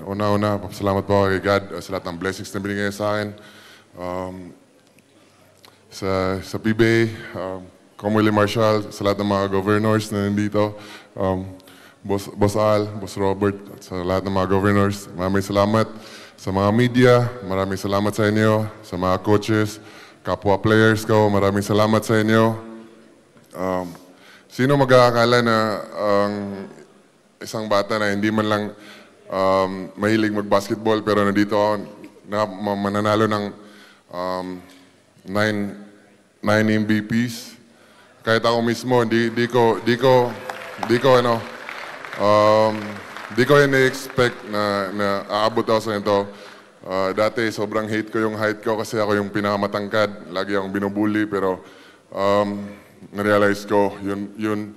una-una, salamat po kay God sa lahat ng blessings na binigay sa akin. Sa PBA, Kong Willie Marshall, sa lahat ng mga governors na nandito, Boss Al, Boss Robert, at sa lahat ng mga governors, maraming salamat. Sa mga media, maraming salamat sa inyo. Sa mga coaches, kapwa players ko, maraming salamat sa inyo. Sino mag-aakala na ang isang bata na hindi man lang mahilig mag-basketball pero nandito ako na mananalo ng 9 MVPs. Kahit ako mismo, di ko ini-expect na aabot ako sa ito. Dati, sobrang hate ko yung height ko kasi ako yung pinakamatangkad. Lagi akong binubuli, pero na-realize ko, yun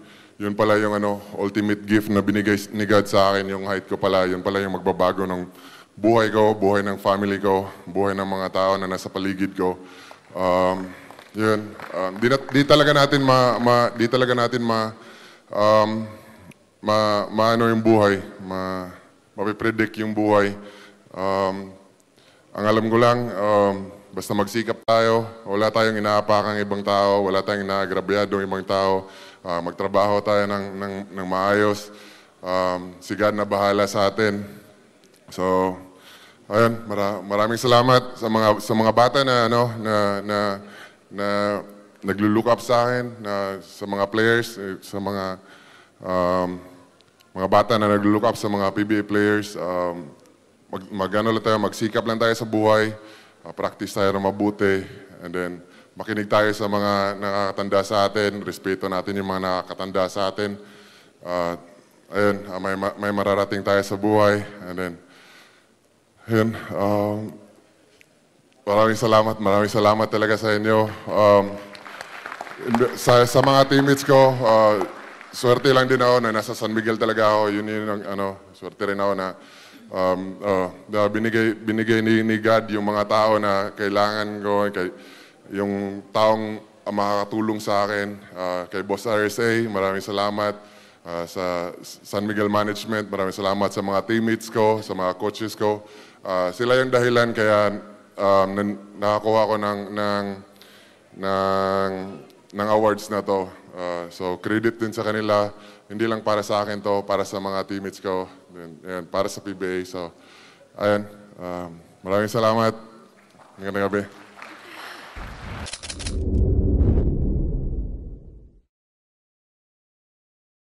pala yung ultimate gift na binigay ni God sa akin, yung height ko pala. Yun pala yung magbabago ng buhay ko, buhay ng family ko, buhay ng mga tao na nasa paligid ko. Di talaga natin maano yung buhay, mapipredict yung buhay. Ang alam ko lang, basta magsikap tayo, wala tayong inaapakang ibang tao, wala tayong inaagrabyadong ibang tao, magtrabaho tayo ng maayos. Si God na bahala sa atin. So, ayun, maraming salamat sa mga bata na naglo-look up sa akin, sa mga players, sa mga bata na naglo-look up sa mga PBA players. Magsikap lang tayo sa buhay, practice tayo na mabuti, and then makinig tayo sa mga nakakatanda sa atin, respeto natin yung mga nakakatanda sa atin. Ayun, may mararating tayo sa buhay, and then ayun, maraming salamat talaga sa inyo. Sa mga teammates ko, swerte lang din ako na nasa San Miguel talaga ako. Swerte rin ako na binigay ni God yung mga tao na kailangan ko, yung taong makakatulong sa akin. Kay Boss RSA, maraming salamat. Sa San Miguel Management, maraming salamat sa mga teammates ko, sa mga coaches ko. Sila yung dahilan kaya nakakuha ko ng awards na to. So credit din sa kanila, hindi lang para sa akin to, para sa mga teammates ko, and para sa PBA. So ayun, maraming salamat. Magandang gabi.